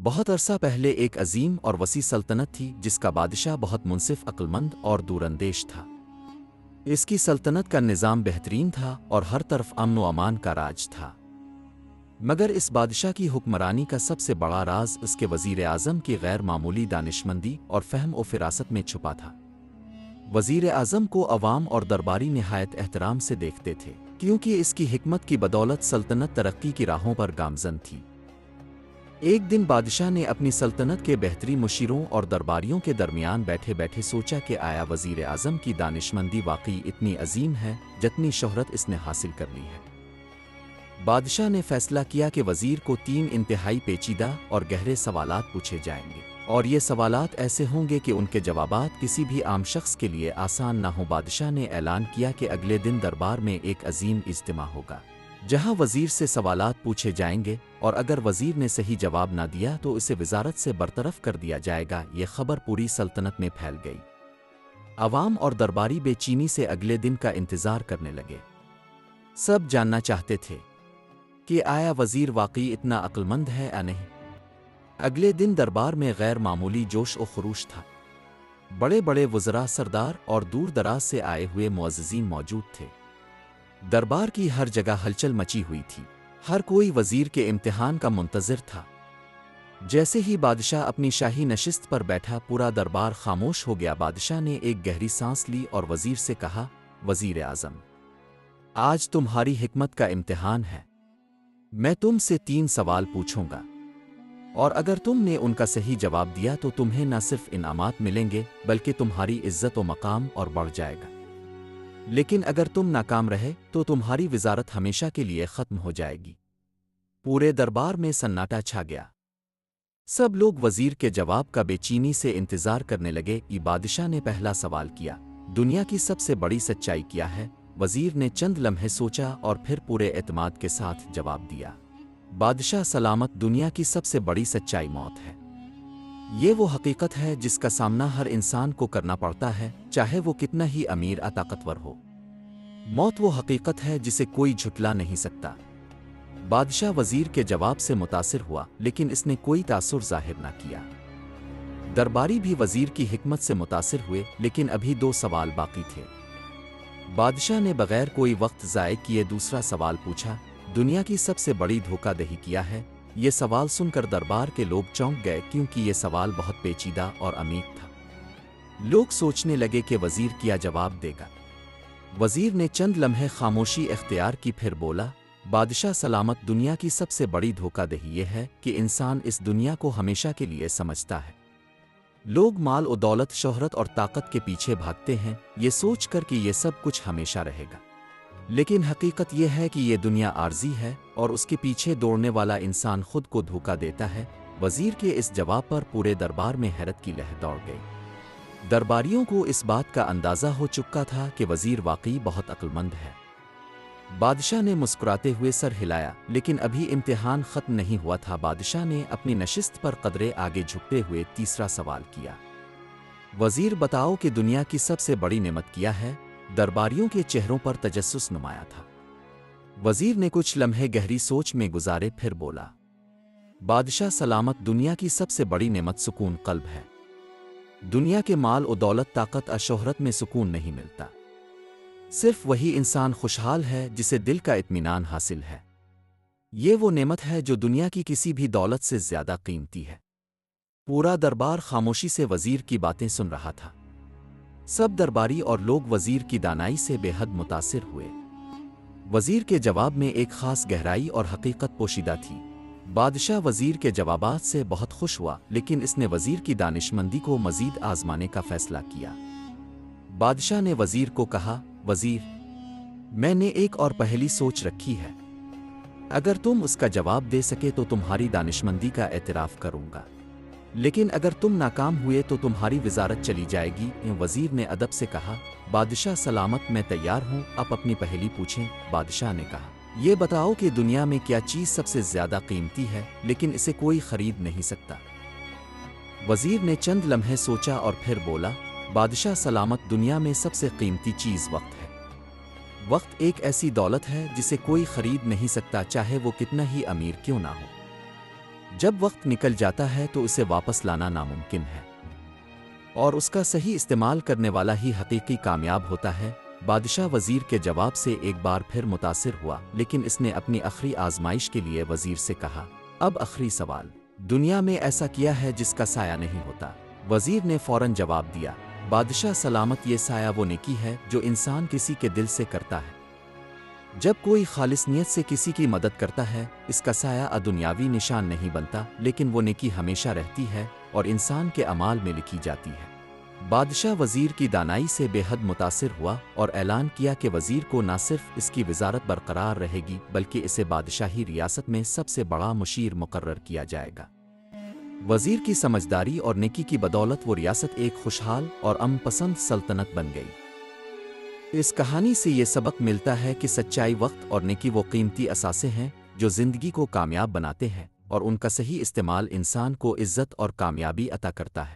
بہت عرصہ پہلے ایک عظیم اور وسیع سلطنت تھی جس کا بادشاہ بہت منصف عقلمند اور دور اندیش تھا۔ اس کی سلطنت کا نظام بہترین تھا اور ہر طرف امن و امان کا راج تھا۔ مگر اس بادشاہ کی حکمرانی کا سب سے بڑا راز اس کے وزیر اعظم کی غیر معمولی دانشمندی اور فہم و فراست میں چھپا تھا۔ وزیر اعظم کو عوام اور درباری نہایت احترام سے دیکھتے تھے کیونکہ اس کی حکمت کی بدولت سلطنت ترقی کی راہوں پر گامزن تھی۔ ایک دن بادشاہ نے اپنی سلطنت کے بہترین مشیروں اور درباریوں کے درمیان بیٹھے بیٹھے سوچا کہ آیا وزیر اعظم کی دانشمندی واقعی اتنی عظیم ہے جتنی شہرت اس نے حاصل کر لی ہے۔ بادشاہ نے فیصلہ کیا کہ وزیر کو 3 انتہائی پیچیدہ اور گہرے سوالات پوچھے جائیں گے، اور یہ سوالات ایسے ہوں گے کہ ان کے جوابات کسی بھی عام شخص کے لیے آسان نہ ہوں۔ بادشاہ نے اعلان کیا کہ اگلے دن دربار میں ایک عظیم اجتماع ہوگا جہاں وزیر سے سوالات پوچھے جائیں گے، اور اگر وزیر نے صحیح جواب نہ دیا تو اسے وزارت سے برطرف کر دیا جائے گا۔ یہ خبر پوری سلطنت میں پھیل گئی۔ عوام اور درباری بے چینی سے اگلے دن کا انتظار کرنے لگے۔ سب جاننا چاہتے تھے کہ آیا وزیر واقعی اتنا عقلمند ہے یا نہیں۔ اگلے دن دربار میں غیر معمولی جوش و خروش تھا۔ بڑے بڑے وزراء، سردار اور دور دراز سے آئے ہوئے معززین موجود تھے۔ دربار کی ہر جگہ ہلچل مچی ہوئی تھی۔ ہر کوئی وزیر کے امتحان کا منتظر تھا۔ جیسے ہی بادشاہ اپنی شاہی نشست پر بیٹھا، پورا دربار خاموش ہو گیا۔ بادشاہ نے ایک گہری سانس لی اور وزیر سے کہا، وزیر اعظم، آج تمہاری حکمت کا امتحان ہے۔ میں تم سے 3 سوال پوچھوں گا، اور اگر تم نے ان کا صحیح جواب دیا تو تمہیں نہ صرف انعامات ملیں گے بلکہ تمہاری عزت و مقام اور بڑھ جائے گا۔ لیکن اگر تم ناکام رہے تو تمہاری وزارت ہمیشہ کے لیے ختم ہو جائے گی۔ پورے دربار میں سناٹا چھا گیا۔ سب لوگ وزیر کے جواب کا بے چینی سے انتظار کرنے لگے۔ بادشاہ نے پہلا سوال کیا، دنیا کی سب سے بڑی سچائی کیا ہے؟ وزیر نے چند لمحے سوچا اور پھر پورے اعتماد کے ساتھ جواب دیا، بادشاہ سلامت، دنیا کی سب سے بڑی سچائی موت ہے۔ یہ وہ حقیقت ہے جس کا سامنا ہر انسان کو کرنا پڑتا ہے، چاہے وہ کتنا ہی امیر یا طاقتور ہو۔ موت وہ حقیقت ہے جسے کوئی جھٹلا نہیں سکتا۔ بادشاہ وزیر کے جواب سے متاثر ہوا، لیکن اس نے کوئی تاثر ظاہر نہ کیا۔ درباری بھی وزیر کی حکمت سے متاثر ہوئے، لیکن ابھی 2 سوال باقی تھے۔ بادشاہ نے بغیر کوئی وقت ضائع کیے دوسرا سوال پوچھا، دنیا کی سب سے بڑی دھوکہ دہی کیا ہے؟ یہ سوال سن کر دربار کے لوگ چونک گئے کیونکہ یہ سوال بہت پیچیدہ اور عمیق تھا۔ لوگ سوچنے لگے کہ وزیر کیا جواب دے گا۔ وزیر نے چند لمحے خاموشی اختیار کی، پھر بولا، بادشاہ سلامت، دنیا کی سب سے بڑی دھوکہ دہی یہ ہے کہ انسان اس دنیا کو ہمیشہ کے لیے سمجھتا ہے۔ لوگ مال و دولت، شہرت اور طاقت کے پیچھے بھاگتے ہیں، یہ سوچ کر کہ یہ سب کچھ ہمیشہ رہے گا۔ لیکن حقیقت یہ ہے کہ یہ دنیا عارضی ہے اور اس کے پیچھے دوڑنے والا انسان خود کو دھوکہ دیتا ہے۔ وزیر کے اس جواب پر پورے دربار میں حیرت کی لہر دوڑ گئی۔ درباریوں کو اس بات کا اندازہ ہو چکا تھا کہ وزیر واقعی بہت عقلمند ہے۔ بادشاہ نے مسکراتے ہوئے سر ہلایا، لیکن ابھی امتحان ختم نہیں ہوا تھا۔ بادشاہ نے اپنی نشست پر قدرے آگے جھکتے ہوئے تیسرا سوال کیا، وزیر بتاؤ کہ دنیا کی سب سے بڑی نعمت کیا ہے؟ درباریوں کے چہروں پر تجسس نمایاں تھا۔ وزیر نے کچھ لمحے گہری سوچ میں گزارے، پھر بولا، بادشاہ سلامت، دنیا کی سب سے بڑی نعمت سکون قلب ہے۔ دنیا کے مال و دولت، طاقت اور شہرت میں سکون نہیں ملتا۔ صرف وہی انسان خوشحال ہے جسے دل کا اطمینان حاصل ہے۔ یہ وہ نعمت ہے جو دنیا کی کسی بھی دولت سے زیادہ قیمتی ہے۔ پورا دربار خاموشی سے وزیر کی باتیں سن رہا تھا۔ سب درباری اور لوگ وزیر کی دانائی سے بے حد متاثر ہوئے۔ وزیر کے جواب میں ایک خاص گہرائی اور حقیقت پوشیدہ تھی۔ بادشاہ وزیر کے جوابات سے بہت خوش ہوا، لیکن اس نے وزیر کی دانشمندی کو مزید آزمانے کا فیصلہ کیا۔ بادشاہ نے وزیر کو کہا، وزیر، میں نے ایک اور پہلی سوچ رکھی ہے۔ اگر تم اس کا جواب دے سکے تو تمہاری دانشمندی کا اعتراف کروں گا، لیکن اگر تم ناکام ہوئے تو تمہاری وزارت چلی جائے گی۔ وزیر نے ادب سے کہا، بادشاہ سلامت، میں تیار ہوں، آپ اپنی پہلی پوچھیں۔ بادشاہ نے کہا، یہ بتاؤ کہ دنیا میں کیا چیز سب سے زیادہ قیمتی ہے لیکن اسے کوئی خرید نہیں سکتا؟ وزیر نے چند لمحے سوچا اور پھر بولا، بادشاہ سلامت، دنیا میں سب سے قیمتی چیز وقت ہے۔ وقت ایک ایسی دولت ہے جسے کوئی خرید نہیں سکتا، چاہے وہ کتنا ہی امیر کیوں نہ ہو۔ جب وقت نکل جاتا ہے تو اسے واپس لانا ناممکن ہے، اور اس کا صحیح استعمال کرنے والا ہی حقیقی کامیاب ہوتا ہے۔ بادشاہ وزیر کے جواب سے ایک بار پھر متاثر ہوا، لیکن اس نے اپنی آخری آزمائش کے لیے وزیر سے کہا، اب آخری سوال، دنیا میں ایسا کیا ہے جس کا سایہ نہیں ہوتا؟ وزیر نے فوراً جواب دیا، بادشاہ سلامت، یہ سایہ وہ نیکی ہے جو انسان کسی کے دل سے کرتا ہے۔ جب کوئی خالص نیت سے کسی کی مدد کرتا ہے، اس کا سایہ ادنیاوی نشان نہیں بنتا، لیکن وہ نیکی ہمیشہ رہتی ہے اور انسان کے اعمال میں لکھی جاتی ہے۔ بادشاہ وزیر کی دانائی سے بے حد متاثر ہوا اور اعلان کیا کہ وزیر کو نہ صرف اس کی وزارت برقرار رہے گی بلکہ اسے بادشاہی ریاست میں سب سے بڑا مشیر مقرر کیا جائے گا۔ وزیر کی سمجھداری اور نیکی کی بدولت وہ ریاست ایک خوشحال اور امن پسند سلطنت بن گئی۔ اس کہانی سے یہ سبق ملتا ہے کہ سچائی، وقت اور نیکی وہ قیمتی اثاثے ہیں جو زندگی کو کامیاب بناتے ہیں، اور ان کا صحیح استعمال انسان کو عزت اور کامیابی عطا کرتا ہے۔